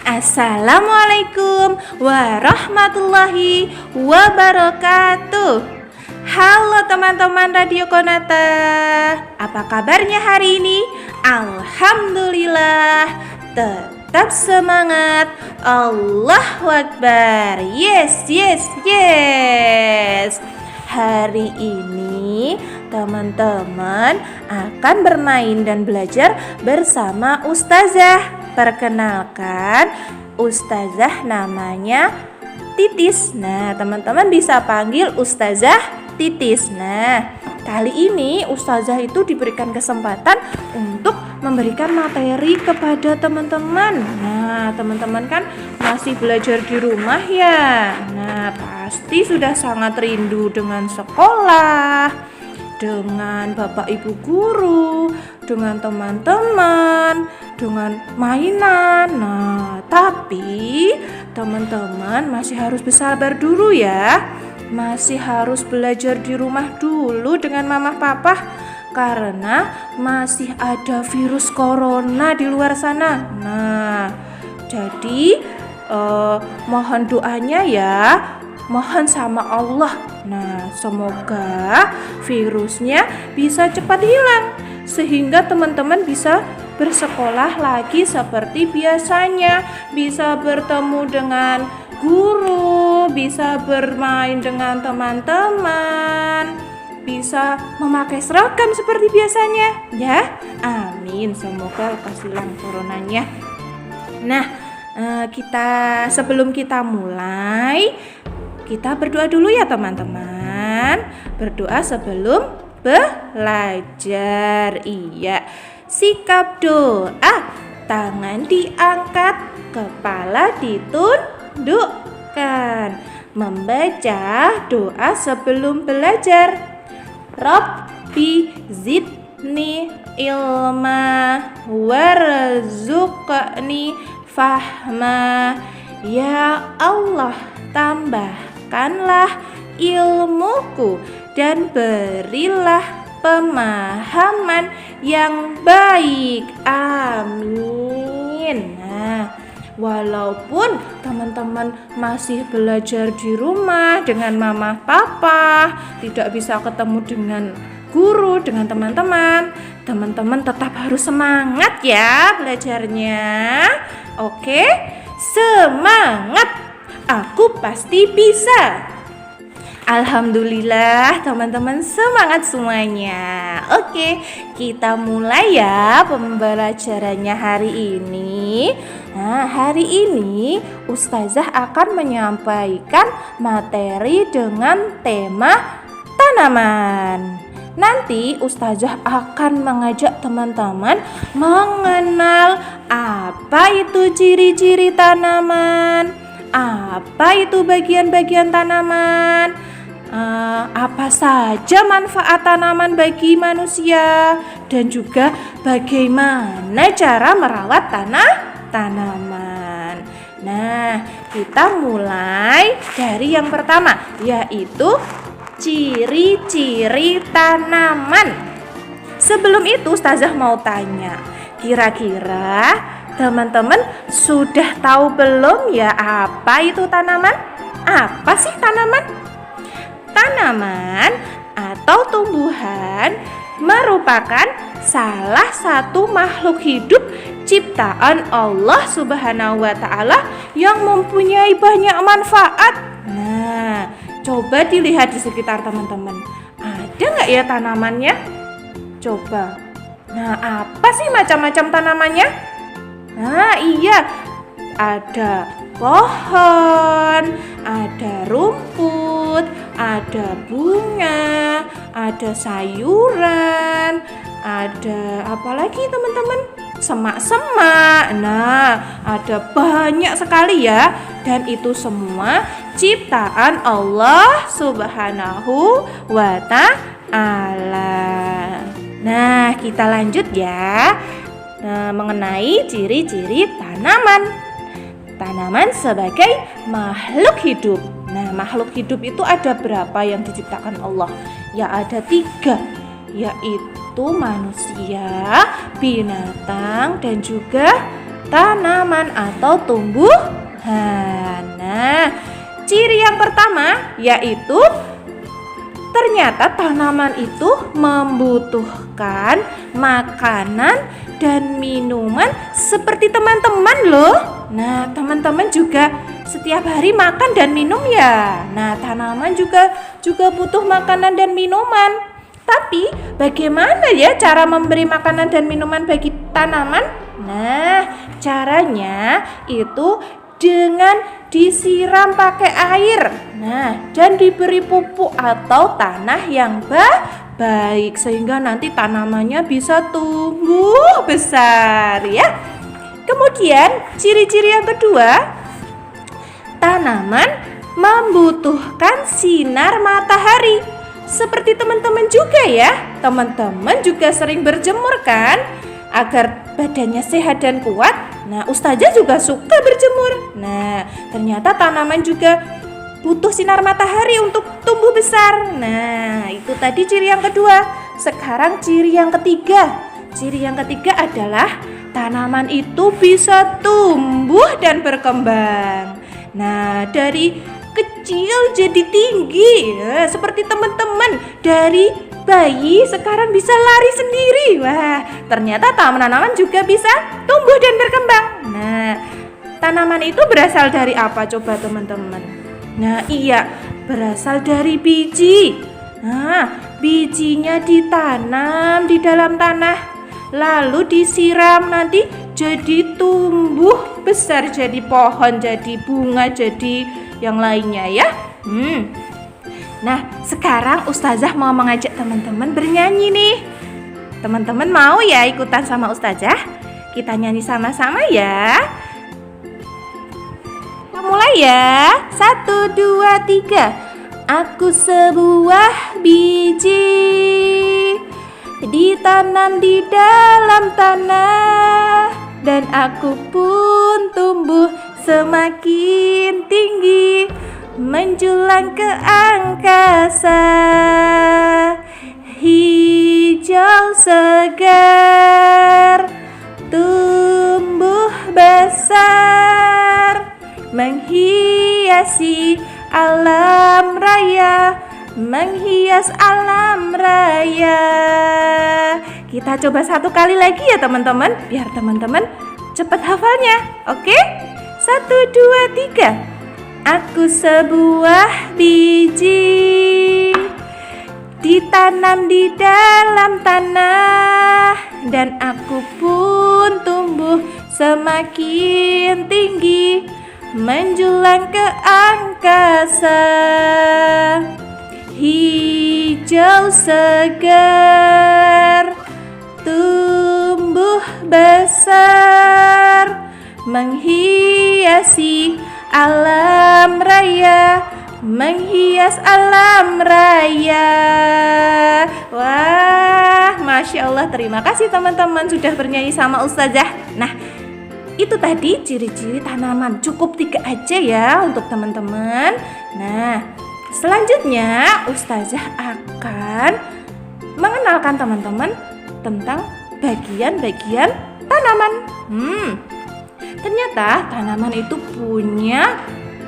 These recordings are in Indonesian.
Assalamualaikum warahmatullahi wabarakatuh. Halo teman-teman Radio Konata, apa kabarnya hari ini? Alhamdulillah, tetap semangat. Allahu Akbar. Yes. Hari ini teman-teman akan bermain dan belajar bersama Ustazah. Perkenalkan, Ustazah namanya Titis. Nah, teman-teman bisa panggil Ustazah Titis. Nah, kali ini Ustazah itu diberikan kesempatan untuk memberikan materi kepada teman-teman. Nah, teman-teman kan masih belajar di rumah ya. Nah, pasti sudah sangat rindu dengan sekolah, dengan Bapak Ibu guru, dengan teman-teman, dengan mainan. Nah, tapi teman-teman masih harus bersabar dulu ya. Masih harus belajar di rumah dulu dengan mama papa, karena masih ada virus corona di luar sana. Nah, jadi mohon doanya ya, mohon sama Allah. Nah, semoga virusnya bisa cepat hilang sehingga teman-teman bisa bersekolah lagi seperti biasanya, bisa bertemu dengan guru, bisa bermain dengan teman-teman, bisa memakai seragam seperti biasanya ya. Amin, semoga lekas hilang coronanya. Nah, sebelum kita mulai, kita berdoa dulu ya teman-teman. Berdoa sebelum belajar. Iya. Sikap doa, tangan diangkat, kepala ditundukkan. Membaca doa sebelum belajar. Rabbi zidni ilma warzuqni fahma. Ya Allah, tambahkanlah ilmuku dan berilah pemahaman yang baik. Amin. Nah, walaupun teman-teman masih belajar di rumah dengan mama papa, tidak bisa ketemu dengan guru, dengan teman-teman, teman-teman tetap harus semangat ya belajarnya. Oke? Semangat. Aku pasti bisa. Alhamdulillah teman-teman semangat semuanya. Oke, kita mulai ya pembelajarannya hari ini. Nah, hari ini Ustazah akan menyampaikan materi dengan tema tanaman. Nanti Ustazah akan mengajak teman-teman mengenal apa itu ciri-ciri tanaman, apa itu bagian-bagian tanaman, apa saja manfaat tanaman bagi manusia, dan juga bagaimana cara merawat tanaman. Nah, kita mulai dari yang pertama, yaitu ciri-ciri tanaman. Sebelum itu Ustazah mau tanya, kira-kira teman-teman sudah tahu belum ya apa itu tanaman? Apa sih tanaman? Tanaman atau tumbuhan merupakan salah satu makhluk hidup ciptaan Allah Subhanahu wa Ta'ala yang mempunyai banyak manfaat. Nah, coba dilihat di sekitar teman-teman. Ada nggak ya tanamannya? Coba. Nah, apa sih macam-macam tanamannya? Nah, iya. Ada pohon, ada rumput, ada bunga, ada sayuran, ada apa lagi teman-teman? Semak-semak. Nah, ada banyak sekali ya. Dan itu semua ciptaan Allah Subhanahu wa Ta'ala. Nah, kita lanjut ya. Mengenai ciri-ciri tanaman. Tanaman sebagai makhluk hidup. Nah, makhluk hidup itu ada berapa yang diciptakan Allah? Ya ada 3, yaitu manusia, binatang, dan juga tanaman atau tumbuhan. Nah, ciri yang pertama yaitu ternyata tanaman itu membutuhkan makanan dan minuman seperti teman-teman loh. Nah, teman-teman juga setiap hari makan dan minum ya. Nah, tanaman juga butuh makanan dan minuman. Tapi bagaimana ya cara memberi makanan dan minuman bagi tanaman? Nah, caranya itu dengan disiram pakai air. Nah, dan diberi pupuk atau tanah yang baik sehingga nanti tanamannya bisa tumbuh besar ya. Kemudian ciri-ciri yang kedua, tanaman membutuhkan sinar matahari. Seperti teman-teman juga ya. Teman-teman juga sering berjemur kan? Agar badannya sehat dan kuat. Nah, Ustazah juga suka berjemur. Nah, ternyata tanaman juga butuh sinar matahari untuk tumbuh besar. Nah, itu tadi ciri yang kedua. Sekarang ciri yang ketiga. Ciri yang ketiga adalah tanaman itu bisa tumbuh dan berkembang. Nah, dari kecil jadi tinggi. Nah, seperti teman-teman dari bayi sekarang bisa lari sendiri. Wah, ternyata tanaman juga bisa tumbuh dan berkembang. Nah, tanaman itu berasal dari apa coba teman-teman? Nah, iya, berasal dari biji. Nah, bijinya ditanam di dalam tanah, lalu disiram, nanti jadi tumbuh besar, jadi pohon, jadi bunga, jadi yang lainnya ya. Nah, sekarang Ustazah mau mengajak teman-teman bernyanyi nih. Teman-teman mau ya ikutan sama Ustazah? Kita nyanyi sama-sama ya. Kita mulai ya. 1, 2, 3. Aku sebuah biji ditanam di dalam tanah, dan aku pun tumbuh semakin tinggi, menjulang ke angkasa, hijau segar, tumbuh besar, menghiasi alam raya, menghias alam raya. Kita coba satu kali lagi ya teman-teman, biar teman-teman cepat hafalnya. Oke? 1, 2, 3. Aku sebuah biji ditanam di dalam tanah, dan aku pun tumbuh semakin tinggi, menjulang ke angkasa, hijau segar, tumbuh besar, menghiasi alam raya, menghias alam raya. Wah, Masya Allah, terima kasih teman-teman sudah bernyanyi sama Ustazah. Nah, itu tadi ciri-ciri tanaman. Cukup 3 aja ya untuk teman-teman. Nah, selanjutnya Ustazah akan mengenalkan teman-teman tentang bagian-bagian tanaman. Ternyata tanaman itu punya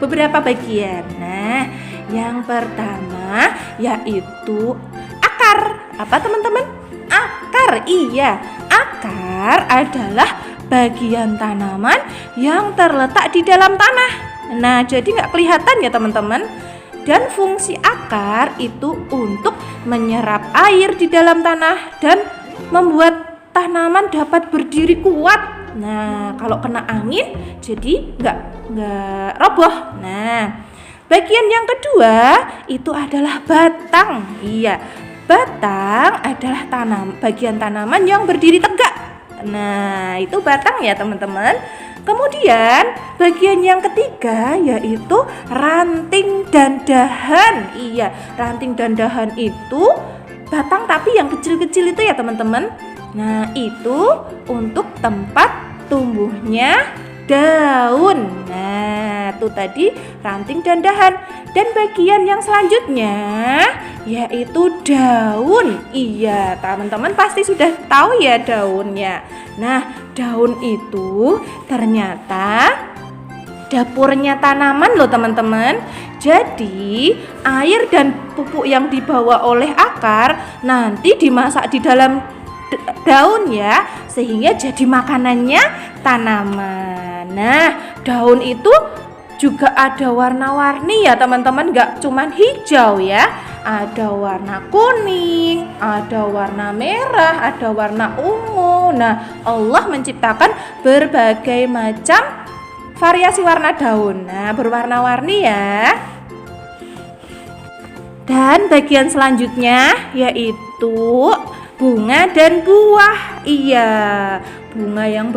beberapa bagian. Nah, yang pertama yaitu akar. Apa teman-teman? Akar. Iya, akar adalah bagian tanaman yang terletak di dalam tanah. Nah, jadi nggak kelihatan ya teman-teman. Dan fungsi akar itu untuk menyerap air di dalam tanah dan membuat tanaman dapat berdiri kuat. Nah, kalau kena angin jadi nggak roboh. Nah, bagian yang kedua itu adalah batang. Iya, batang adalah bagian tanaman yang berdiri tegak. Nah, itu batang ya teman-teman. Kemudian bagian yang ketiga yaitu ranting dan dahan. Iya, ranting dan dahan itu batang tapi yang kecil-kecil itu ya teman-teman. Nah, itu untuk tempat tumbuhnya daun. Nah, itu tadi ranting dan dahan. Dan bagian yang selanjutnya yaitu daun. Iya, teman-teman pasti sudah tahu ya daunnya. Nah, daun itu ternyata dapurnya tanaman loh teman-teman. Jadi air dan pupuk yang dibawa oleh akar nanti dimasak di dalam daun ya, sehingga jadi makanannya tanaman. Nah, daun itu juga ada warna-warni ya teman-teman, gak cuman hijau ya. Ada warna kuning, ada warna merah, ada warna ungu. Nah, Allah menciptakan berbagai macam variasi warna daun. Nah, berwarna-warni ya. Dan bagian selanjutnya yaitu bunga dan buah. Iya, bunga yang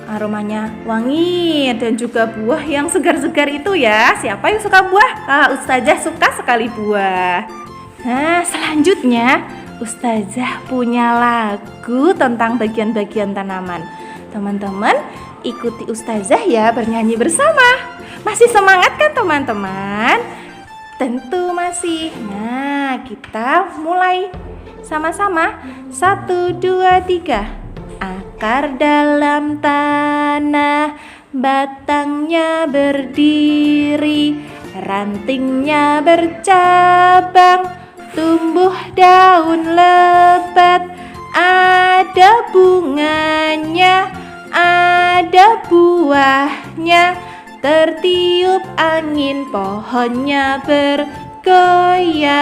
aromanya wangi dan juga buah yang segar-segar itu ya. Siapa yang suka buah? Ustazah suka sekali buah. Nah, selanjutnya Ustazah punya lagu tentang bagian-bagian tanaman. Teman-teman ikuti Ustazah ya, bernyanyi bersama. Masih semangat kan teman-teman? Tentu masih. Nah, kita mulai sama-sama. 1, 2, 3. Akar dalam tanah, batangnya berdiri, rantingnya bercabang, tumbuh daun lebat, ada bunganya, ada buahnya, tertiup angin pohonnya bergoyang.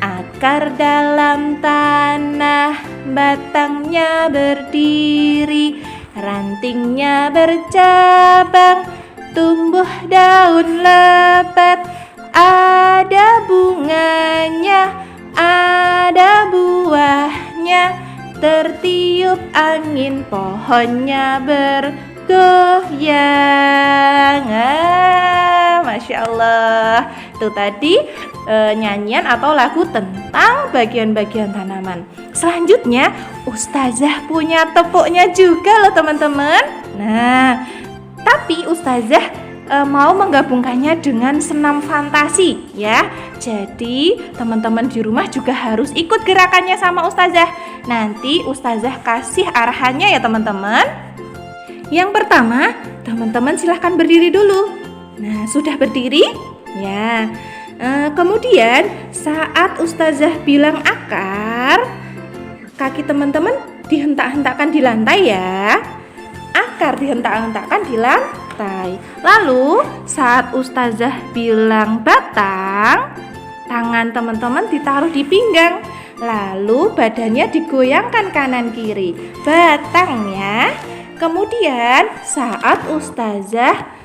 Akar dalam tanah, batangnya berdiri, rantingnya bercabang, tumbuh daun lebat, ada bunganya, ada buahnya, tertiup angin pohonnya bergoyang. Masya Allah. Itu tadi nyanyian atau lagu tentang bagian-bagian tanaman. Selanjutnya Ustazah punya tepuknya juga loh teman-teman. Nah, tapi Ustazah mau menggabungkannya dengan senam fantasi ya. Jadi teman-teman di rumah juga harus ikut gerakannya sama Ustazah. Nanti Ustazah kasih arahannya ya teman-teman. Yang pertama, teman-teman silahkan berdiri dulu. Nah, sudah berdiri? Ya. Kemudian saat Ustazah bilang akar, kaki teman-teman dihentak-hentakkan di lantai ya. Akar dihentak-hentakkan di lantai. Lalu saat Ustazah bilang batang, tangan teman-teman ditaruh di pinggang. Lalu badannya digoyangkan kanan kiri. Batang ya. Kemudian saat Ustazah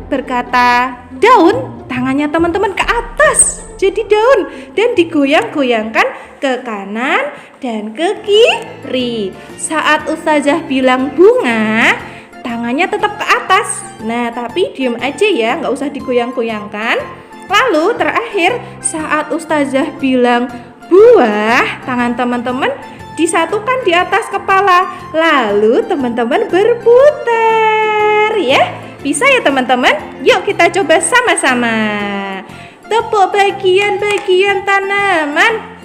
berkata daun, tangannya teman-teman ke atas jadi daun dan digoyang-goyangkan ke kanan dan ke kiri. Saat Ustazah bilang bunga, tangannya tetap ke atas. Nah, tapi diam aja ya, nggak usah digoyang-goyangkan. Lalu terakhir saat Ustazah bilang buah, tangan teman-teman disatukan di atas kepala. Lalu teman-teman berputar ya. Bisa ya teman-teman? Yuk kita coba sama-sama. Tepuk bagian-bagian tanaman.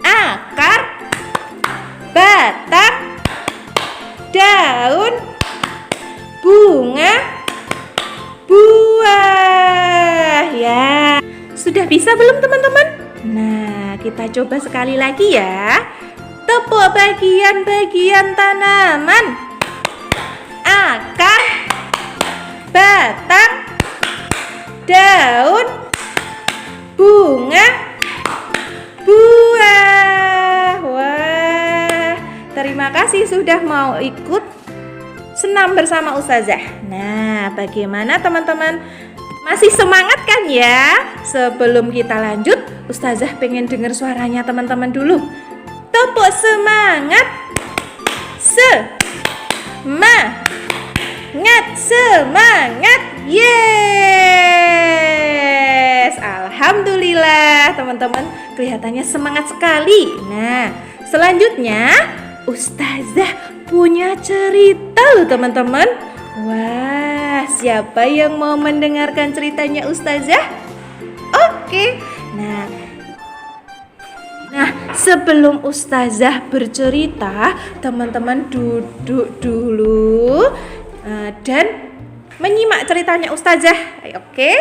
Akar, batang, daun, bunga, buah. Ya, sudah bisa belum teman-teman? Nah, kita coba sekali lagi ya. Tepuk bagian-bagian tanaman. Akar, batang, daun, bunga, buah. Wah, terima kasih sudah mau ikut senam bersama Ustazah. Nah, bagaimana teman-teman? Masih semangat kan ya? Sebelum kita lanjut, Ustazah pengen dengar suaranya teman-teman dulu. Tepuk semangat. Semangat. Yes. Alhamdulillah teman-teman, kelihatannya semangat sekali. Nah, selanjutnya Ustazah punya cerita loh teman-teman. Wah, siapa yang mau mendengarkan ceritanya Ustazah? Oke. Nah, sebelum Ustazah bercerita, teman-teman duduk dulu dan menyimak ceritanya Ustazah. Oke?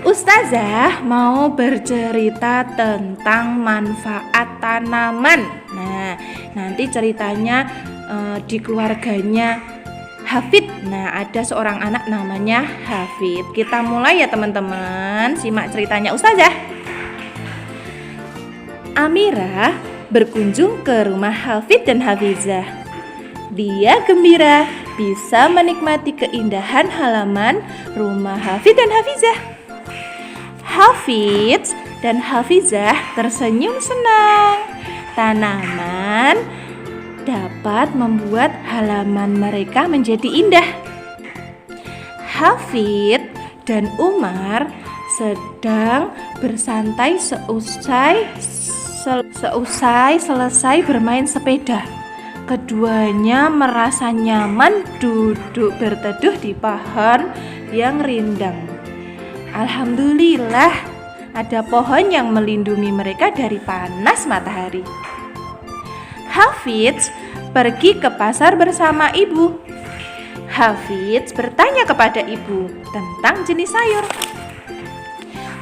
Ustazah mau bercerita tentang manfaat tanaman. Nah, nanti ceritanya di keluarganya Hafid. Nah, ada seorang anak namanya Hafid. Kita mulai ya teman-teman, simak ceritanya Ustazah. Amira berkunjung ke rumah Hafid dan Hafizah. Dia gembira bisa menikmati keindahan halaman rumah Hafid dan Hafizah. Hafid dan Hafizah tersenyum senang. Tanaman dapat membuat halaman mereka menjadi indah. Hafid dan Umar sedang bersantai seusai selesai bermain sepeda. Keduanya merasa nyaman duduk berteduh di pohon yang rindang. Alhamdulillah, ada pohon yang melindungi mereka dari panas matahari. Hafiz pergi ke pasar bersama ibu. Hafiz bertanya kepada ibu tentang jenis sayur.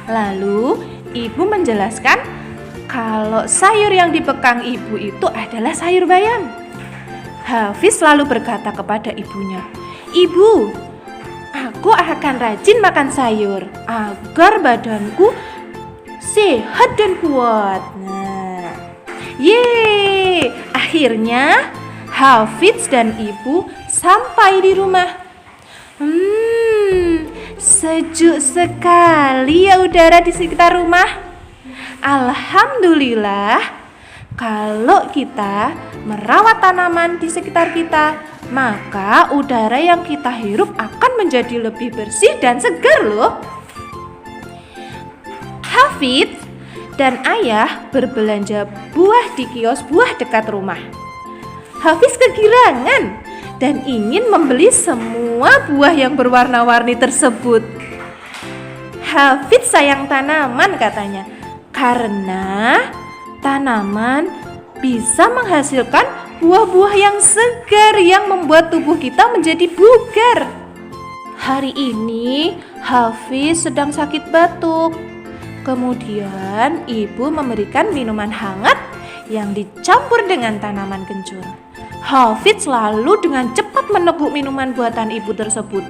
Lalu ibu menjelaskan kalau sayur yang dipegang ibu itu adalah sayur bayam. Hafiz selalu berkata kepada ibunya, "Ibu, aku akan rajin makan sayur agar badanku sehat dan kuat." Nah, akhirnya Hafiz dan ibu sampai di rumah. Sejuk sekali ya udara di sekitar rumah. Alhamdulillah, kalau kita merawat tanaman di sekitar kita, maka udara yang kita hirup akan menjadi lebih bersih dan segar loh. Hafid dan ayah berbelanja buah di kios buah dekat rumah. Hafiz kegirangan dan ingin membeli semua buah yang berwarna-warni tersebut. Hafid sayang tanaman katanya, karena tanaman bisa menghasilkan buah-buah yang segar yang membuat tubuh kita menjadi bugar. Hari ini Hafiz sedang sakit batuk. Kemudian ibu memberikan minuman hangat yang dicampur dengan tanaman kencur. Hafiz selalu dengan cepat meneguk minuman buatan ibu tersebut.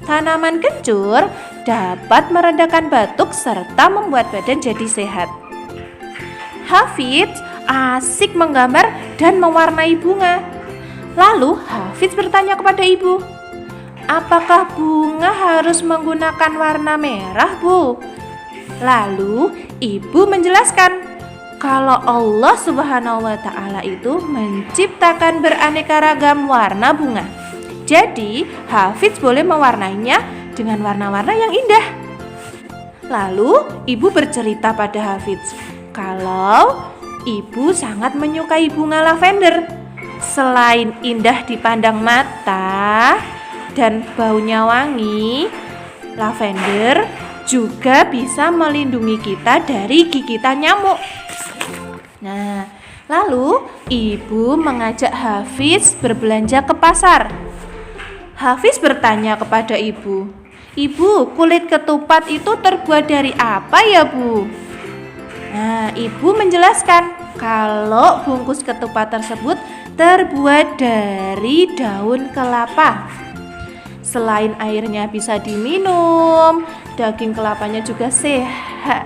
Tanaman kencur dapat meredakan batuk serta membuat badan jadi sehat. Hafiz asik menggambar dan mewarnai bunga. Lalu Hafiz bertanya kepada ibu, "Apakah bunga harus menggunakan warna merah, Bu?" Lalu ibu menjelaskan kalau Allah Subhanahu wa Ta'ala itu menciptakan beraneka ragam warna bunga. Jadi Hafiz boleh mewarnainya dengan warna-warna yang indah. Lalu ibu bercerita pada Hafiz kalau ibu sangat menyukai bunga lavender. Selain indah dipandang mata dan baunya wangi, lavender juga bisa melindungi kita dari gigitan nyamuk. Nah, lalu ibu mengajak Hafiz berbelanja ke pasar. Hafiz bertanya kepada ibu, "Ibu, kulit ketupat itu terbuat dari apa ya, Bu?" Nah, ibu menjelaskan kalau bungkus ketupat tersebut terbuat dari daun kelapa. Selain airnya bisa diminum, daging kelapanya juga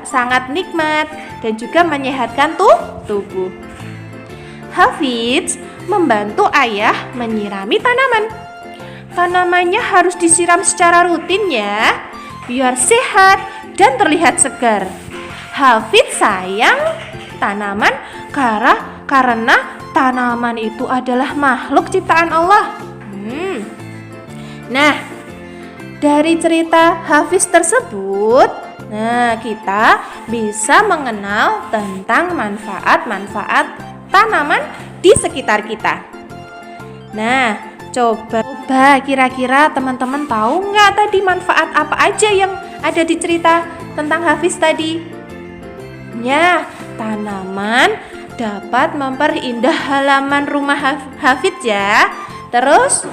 sangat nikmat dan juga menyehatkan tubuh. Hafiz membantu ayah menyirami tanaman. Tanamannya harus disiram secara rutin ya, biar sehat dan terlihat segar. Hafiz sayang tanaman karena tanaman itu adalah makhluk ciptaan Allah. Nah, dari cerita Hafiz tersebut, kita bisa mengenal tentang manfaat-manfaat tanaman di sekitar kita. Nah, coba kira-kira teman-teman tahu nggak tadi manfaat apa aja yang ada di cerita tentang Hafiz tadi? Ya, tanaman dapat memperindah halaman rumah Hafiz ya. Terus,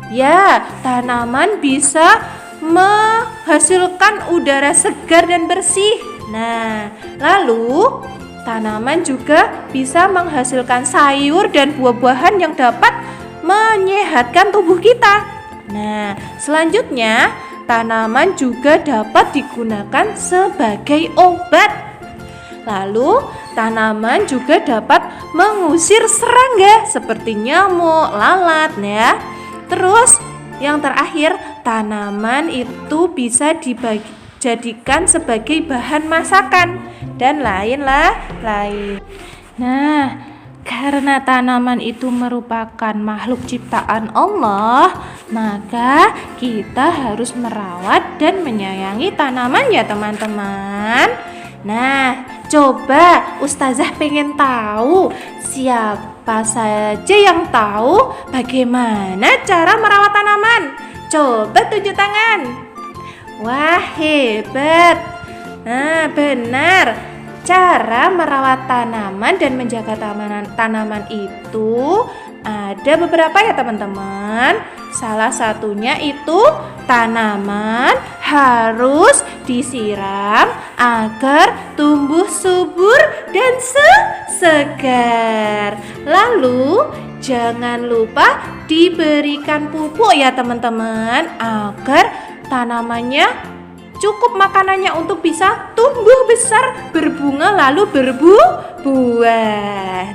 ya, tanaman bisa menghasilkan udara segar dan bersih. Nah, lalu tanaman juga bisa menghasilkan sayur dan buah-buahan yang dapat menyehatkan tubuh kita. Nah, selanjutnya tanaman juga dapat digunakan sebagai obat. Lalu, tanaman juga dapat mengusir serangga seperti nyamuk, lalat ya. Terus, yang terakhir, tanaman itu bisa dijadikan sebagai bahan masakan dan lain. Nah, karena tanaman itu merupakan makhluk ciptaan Allah, maka kita harus merawat dan menyayangi tanaman ya teman-teman. Nah, coba Ustazah pengen tahu siapa saja yang tahu bagaimana cara merawat tanaman. Coba tunjuk tangan. Wah, hebat. Nah, benar. Cara merawat tanaman dan menjaga tanaman itu ada beberapa ya teman-teman. Salah satunya itu tanaman harus disiram agar tumbuh subur dan segar. Lalu jangan lupa diberikan pupuk ya teman-teman agar tanamannya cukup makanannya untuk bisa tumbuh besar, berbunga lalu berbuah.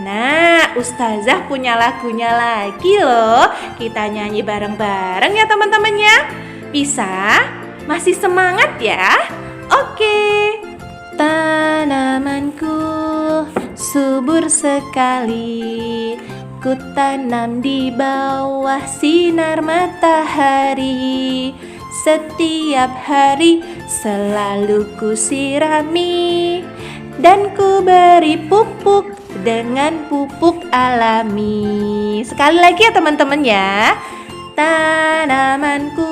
Nah, Ustazah punya lagunya lagi loh. Kita nyanyi bareng-bareng ya teman-temannya. Bisa? Masih semangat ya? Oke. Tanamanku subur sekali, ku tanam di bawah sinar matahari. Setiap hari selalu ku sirami dan ku beri pupuk dengan pupuk alami. Sekali lagi ya teman-teman ya. Tanamanku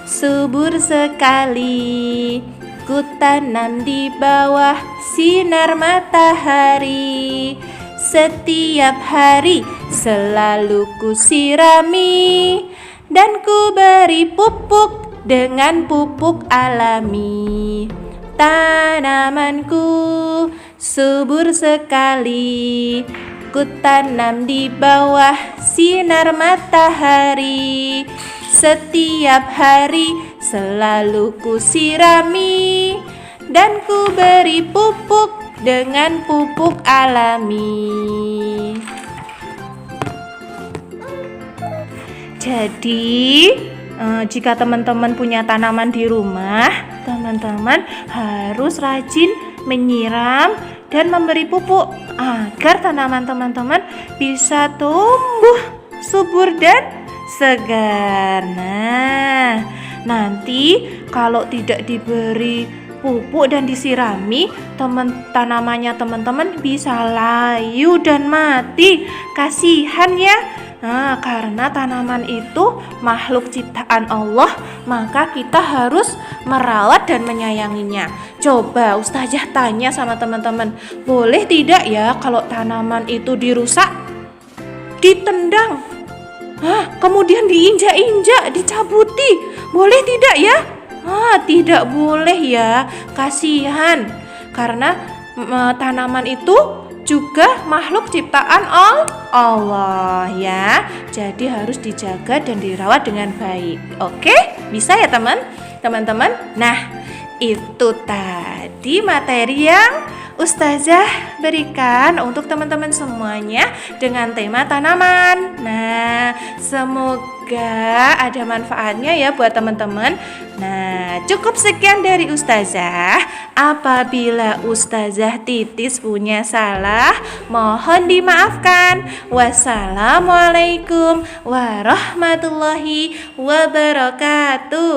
subur sekali, ku tanam di bawah sinar matahari. Setiap hari selalu ku sirami dan ku beri pupuk dengan pupuk alami. Tanamanku subur sekali, ku tanam di bawah sinar matahari. Setiap hari selalu ku sirami dan ku beri pupuk dengan pupuk alami. Jadi, jika teman-teman punya tanaman di rumah, teman-teman harus rajin menyiram dan memberi pupuk agar tanaman teman-teman bisa tumbuh subur dan segar. Nah, nanti kalau tidak diberi pupuk dan disirami, tanamannya teman-teman bisa layu dan mati. Kasihan ya. Nah, karena tanaman itu makhluk ciptaan Allah, maka kita harus merawat dan menyayanginya. Coba Ustazah tanya sama teman-teman, boleh tidak ya kalau tanaman itu dirusak, ditendang, kemudian diinjak-injak, dicabuti, boleh tidak ya? Tidak boleh ya, kasihan. Karena tanaman itu juga makhluk ciptaan Allah ya. Jadi harus dijaga dan dirawat dengan baik. Oke? Bisa ya teman-teman? Nah, itu tadi materi yang Ustazah berikan untuk teman-teman semuanya dengan tema tanaman. Nah, semoga ada manfaatnya ya buat teman-teman. Nah, cukup sekian dari Ustazah. Apabila Ustazah Titis punya salah, mohon dimaafkan. Wassalamualaikum warahmatullahi wabarakatuh.